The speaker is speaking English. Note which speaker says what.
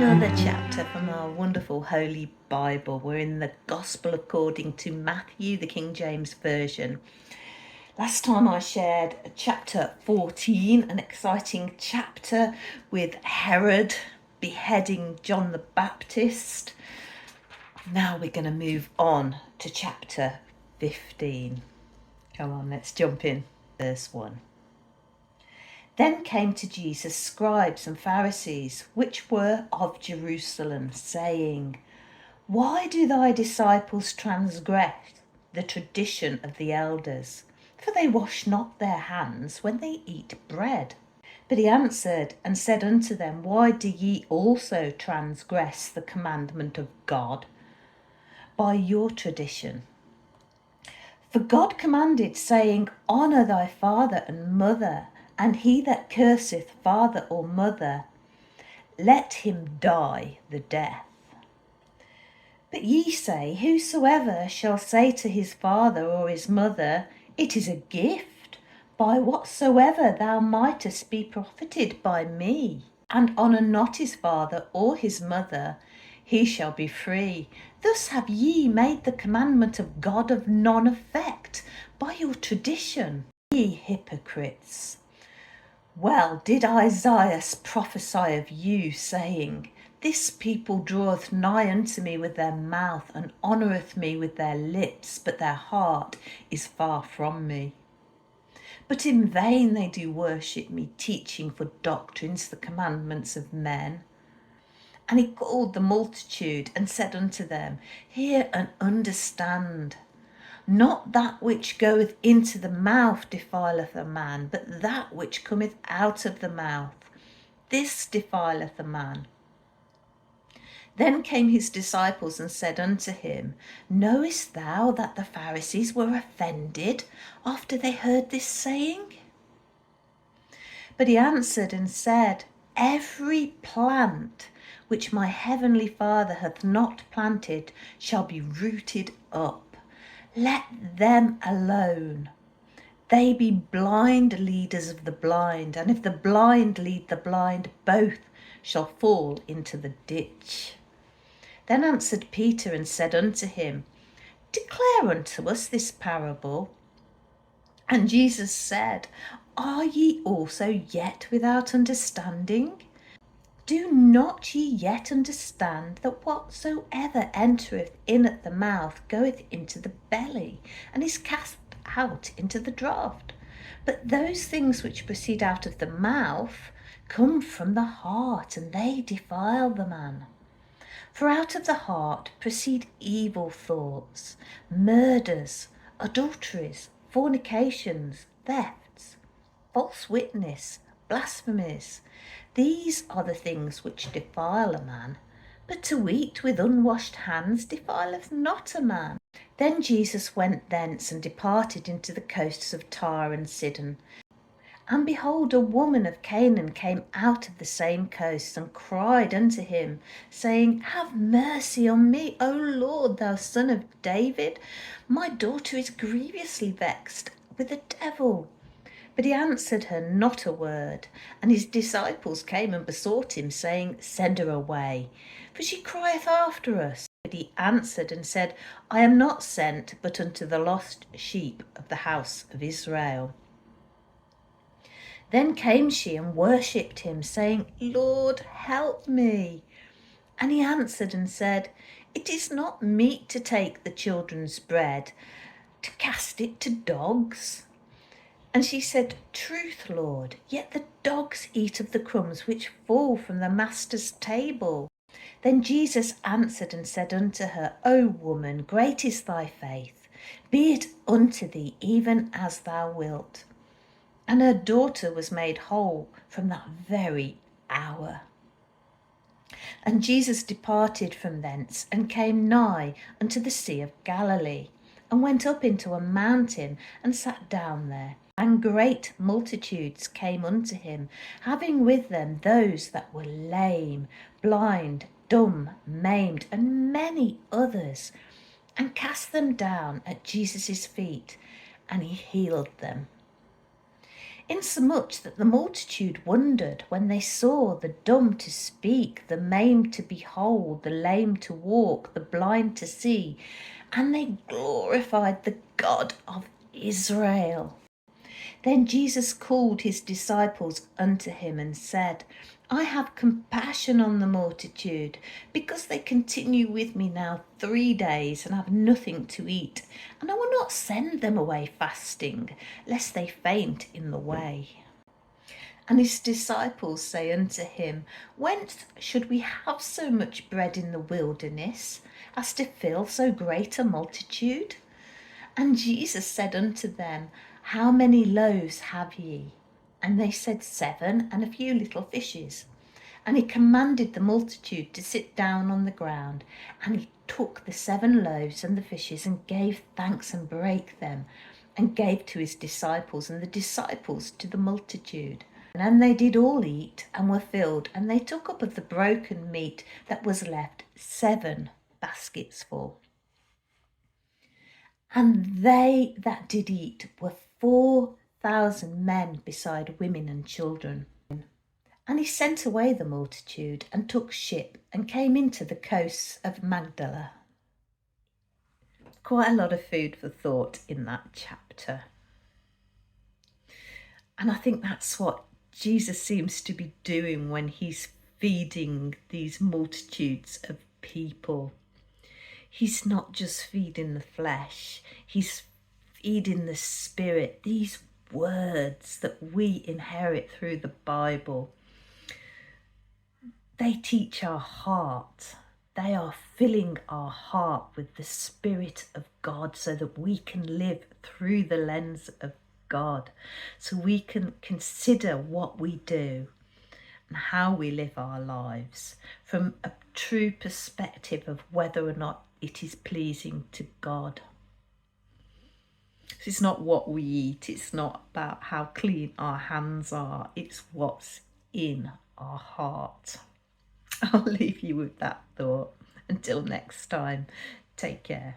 Speaker 1: another chapter from our wonderful Holy Bible. We're in the Gospel according to Matthew, the King James Version. Last time I shared chapter 14, an exciting chapter with Herod beheading John the Baptist. Now we're going to move on to chapter 15. Come on, let's jump in. Verse 1. Then came to Jesus scribes and Pharisees, which were of Jerusalem, saying, Why do thy disciples transgress the tradition of the elders? For they wash not their hands when they eat bread. But he answered and said unto them, Why do ye also transgress the commandment of God by your tradition? For God commanded, saying, Honour thy father and mother, and he that curseth father or mother, let him die the death. But ye say, Whosoever shall say to his father or his mother, It is a gift, by whatsoever thou mightest be profited by me, and honour not his father or his mother, he shall be free. Thus have ye made the commandment of God of none effect by your tradition, ye hypocrites. Well did Isaiah prophesy of you, saying, This people draweth nigh unto me with their mouth, and honoureth me with their lips, but their heart is far from me. But in vain they do worship me, teaching for doctrines the commandments of men. And he called the multitude, and said unto them, Hear and understand. Not that which goeth into the mouth defileth a man, but that which cometh out of the mouth, this defileth a man. Then came his disciples and said unto him, Knowest thou that the Pharisees were offended after they heard this saying? But he answered and said, Every plant which my heavenly Father hath not planted shall be rooted up. Let them alone. They be blind leaders of the blind, and if the blind lead the blind, both shall fall into the ditch. Then answered Peter and said unto him, Declare unto us this parable. And Jesus said, Are ye also yet without understanding? Do not ye yet understand that whatsoever entereth in at the mouth goeth into the belly, and is cast out into the draught? But those things which proceed out of the mouth come from the heart, and they defile the man. For out of the heart proceed evil thoughts, murders, adulteries, fornications, thefts, false witness, blasphemies. These are the things which defile a man, but to eat with unwashed hands defileth not a man. Then Jesus went thence and departed into the coasts of Tyre and Sidon. And behold, a woman of Canaan came out of the same coast, and cried unto him, saying, Have mercy on me, O Lord, thou son of David. My daughter is grievously vexed with a devil. But he answered her not a word. And his disciples came and besought him, saying, Send her away, for she crieth after us. But he answered and said, I am not sent but unto the lost sheep of the house of Israel. Then came she and worshipped him, saying, Lord, help me. And he answered and said, It is not meet to take the children's bread, to cast it to dogs. And she said, Truth, Lord, yet the dogs eat of the crumbs which fall from the master's table. Then Jesus answered and said unto her, O woman, great is thy faith. Be it unto thee even as thou wilt. And her daughter was made whole from that very hour. And Jesus departed from thence and came nigh unto the Sea of Galilee, and went up into a mountain and sat down there. And great multitudes came unto him, having with them those that were lame, blind, dumb, maimed, and many others, and cast them down at Jesus' feet, and he healed them. insomuch that the multitude wondered when they saw the dumb to speak, the maimed to behold, the lame to walk, the blind to see, and they glorified the God of Israel. Then Jesus called his disciples unto him and said, I have compassion on the multitude, because they continue with me now 3 days and have nothing to eat, and I will not send them away fasting, lest they faint in the way. And his disciples say unto him, Whence should we have so much bread in the wilderness, as to fill so great a multitude? And Jesus said unto them, How many loaves have ye? And they said, 7, and a few little fishes. And he commanded the multitude to sit down on the ground. And he took the 7 loaves and the fishes, and gave thanks, and brake them, and gave to his disciples, and the disciples to the multitude. And they did all eat, and were filled. And they took up of the broken meat that was left 7 baskets full. And they that did eat were 4,000 men, beside women and children. And he sent away the multitude, and took ship, and came into the coasts of Magdala. Quite a lot of food for thought in that chapter. And I think that's what Jesus seems to be doing when he's feeding these multitudes of people. He's not just feeding the flesh, he's feeding the spirit, these words that we inherit through the Bible. They teach our heart. They are filling our heart with the Spirit of God, so that we can live through the lens of God, so we can consider what we do and how we live our lives from a true perspective of whether or not it is pleasing to God. It's not what we eat, it's not about how clean our hands are, it's what's in our heart. I'll leave you with that thought. Until next time, take care.